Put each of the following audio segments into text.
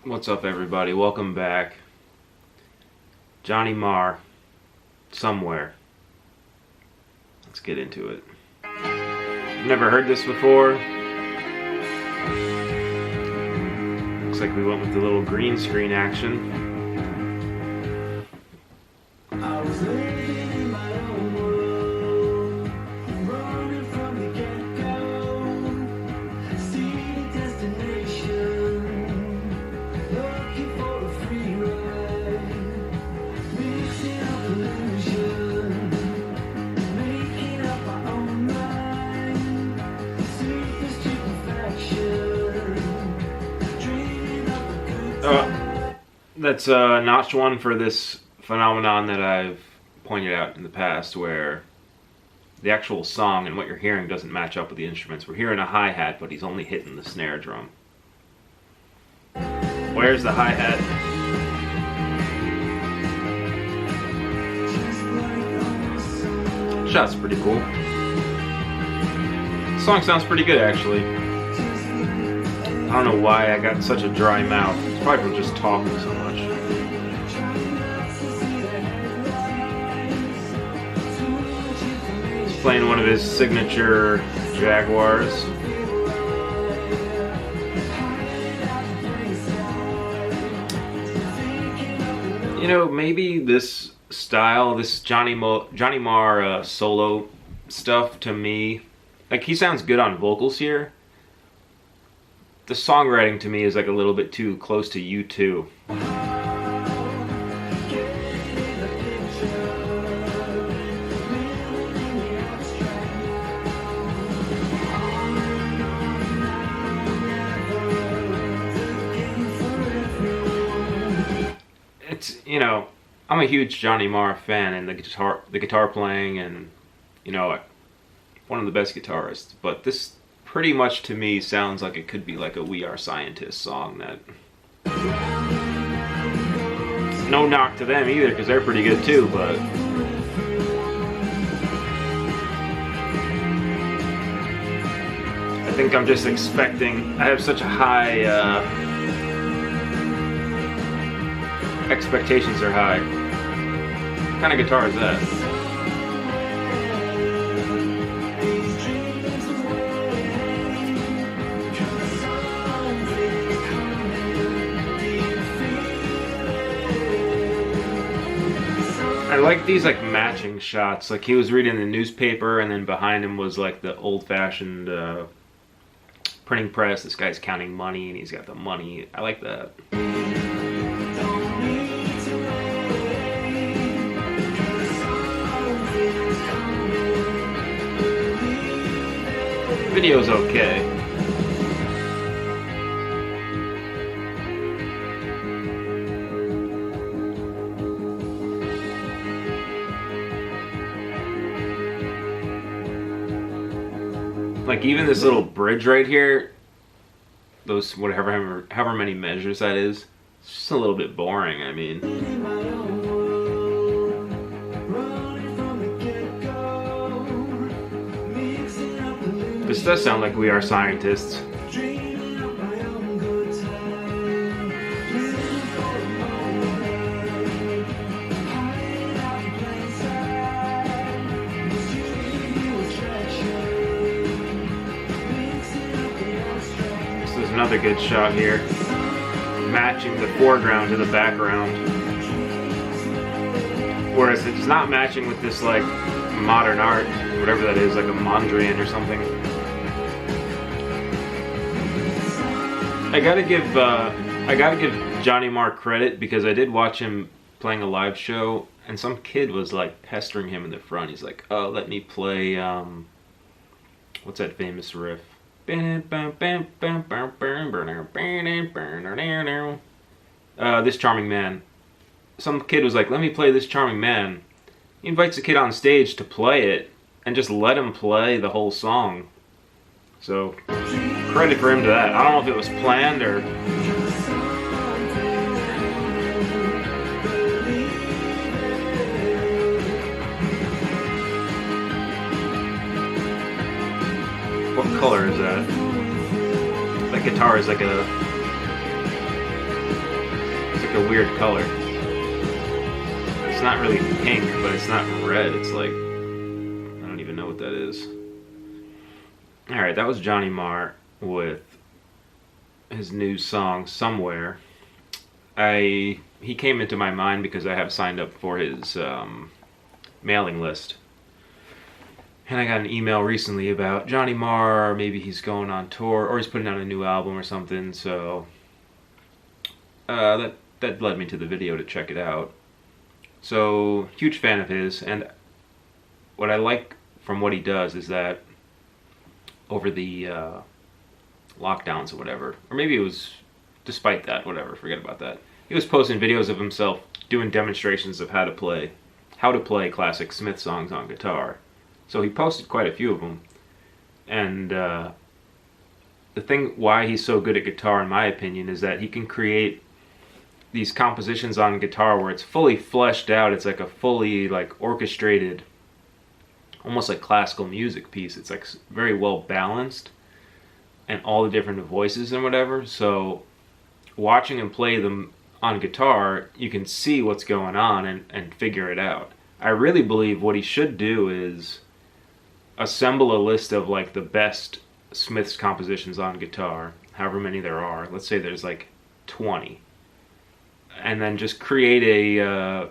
What's up, everybody? Welcome back. Johnny Marr, Somewhere. Let's get into it. Never heard this before. Looks like we went with the little green screen action. I was living in my own world, running from the get-go, seeking destination, looking for a free ride, mixing up illusion, making up my own mind, surface to perfection, dreaming of a good time. That's a notch one for this phenomenon that I've pointed out in the past, where the actual song and what you're hearing doesn't match up with the instruments. We're hearing a hi-hat, but he's only hitting the snare drum. Where's the hi-hat? Shot's pretty cool. The song sounds pretty good, actually. I don't know why I got such a dry mouth. It's probably from just talking so much. Playing one of his signature Jaguars. You know, maybe this style, this Johnny Marr solo stuff, to me, like, he sounds good on vocals here. The songwriting to me is like a little bit too close to U2. It's, you know, I'm a huge Johnny Marr fan, and the guitar playing, and, you know, one of the best guitarists. But this pretty much to me sounds like it could be like a We Are Scientists song. That, no knock to them either, because they're pretty good too, but I think I'm just expecting, I have such a high expectations are high. What kind of guitar is that? I like these like matching shots. Like, he was reading the newspaper, and then behind him was like the old-fashioned printing press. This guy's counting money, and he's got the money. I like that. Video's okay. Like, even this little bridge right here, those however many measures that is, it's just a little bit boring. I mean, this does sound like We Are Scientists. This is another good shot here, matching the foreground to the background. Whereas it's not matching with this, like, modern art, whatever that is, like a Mondrian or something. I gotta give Johnny Marr credit, because I did watch him playing a live show, and some kid was like pestering him in the front. He's like, "Oh, let me play what's that famous riff? This Charming Man." Some kid was like, "Let me play This Charming Man." He invites the kid on stage to play it, and just let him play the whole song. So, credit for him to that. I don't know if it was planned or... What color is that? That guitar is like a a weird color. It's not really pink, but it's not red. It's like, I don't even know what that is. Alright, that was Johnny Marr with his new song, Somewhere. He came into my mind because I have signed up for his mailing list. And I got an email recently about Johnny Marr, maybe he's going on tour, or he's putting out a new album or something, so that led me to the video to check it out. So, huge fan of his, and what I like from what he does is that over the lockdowns or whatever, or maybe it was despite that, whatever, forget about that. He was posting videos of himself doing demonstrations of how to play classic Smith songs on guitar. So he posted quite a few of them. And the thing why he's so good at guitar, in my opinion, is that he can create these compositions on guitar where it's fully fleshed out. It's like a fully like orchestrated, almost like classical music piece. It's like very well balanced, and all the different voices and whatever. So watching him play them on guitar, you can see what's going on and figure it out. I really believe what he should do is assemble a list of like the best Smith's compositions on guitar, however many there are. Let's say there's like 20. And then just create a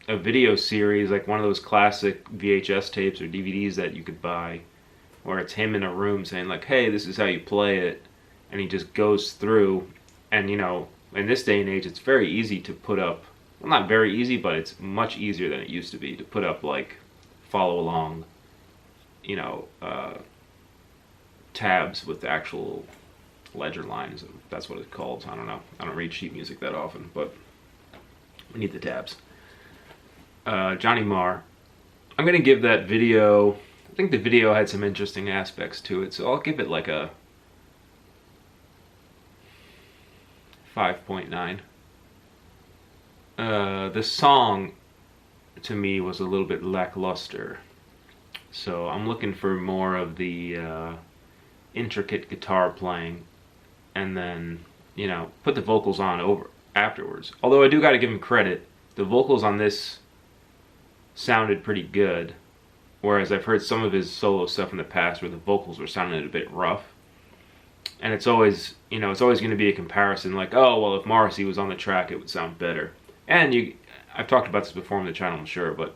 video series, like one of those classic VHS tapes or DVDs that you could buy, where it's him in a room saying like, hey, this is how you play it, and he just goes through. And you know, in this day and age, it's very easy to put up, well, not very easy, but it's much easier than it used to be to put up like follow along, you know, tabs with actual ledger lines. That's what it's called. I don't know. I don't read sheet music that often, but we need the tabs. Johnny Marr. I'm going to give that video, I think the video had some interesting aspects to it, so I'll give it like a 5.9. The song, to me, was a little bit lackluster. So I'm looking for more of the intricate guitar playing, and then, you know, put the vocals on over afterwards. Although I do got to give him credit, the vocals on this sounded pretty good, whereas I've heard some of his solo stuff in the past where the vocals were sounding a bit rough. And it's always, you know, it's always going to be a comparison, like, oh, well, if Morrissey was on the track, it would sound better. And I've talked about this before on the channel, I'm sure, but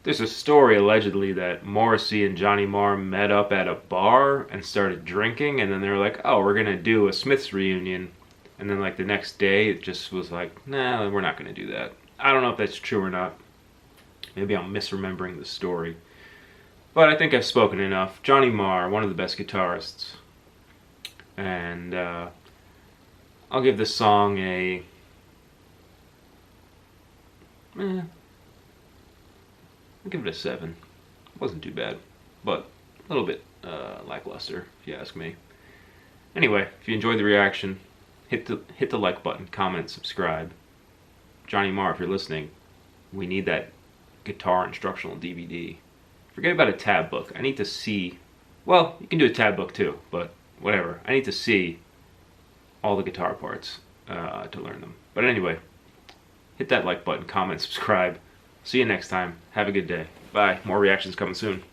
there's a story allegedly that Morrissey and Johnny Marr met up at a bar and started drinking, and then they were like, oh, we're going to do a Smiths reunion. And then like the next day, it just was like, nah, we're not going to do that. I don't know if that's true or not. Maybe I'm misremembering the story. But I think I've spoken enough. Johnny Marr, one of the best guitarists. And I'll give this song a... I'll give it a 7. It wasn't too bad, but a little bit lackluster, if you ask me. Anyway, if you enjoyed the reaction, hit the like button, comment, subscribe. Johnny Marr, if you're listening, we need that guitar instructional DVD. Forget about a tab book. I need to see... Well, you can do a tab book too, but whatever. I need to see all the guitar parts to learn them. But anyway, hit that like button, comment, subscribe. See you next time. Have a good day. Bye. More reactions coming soon.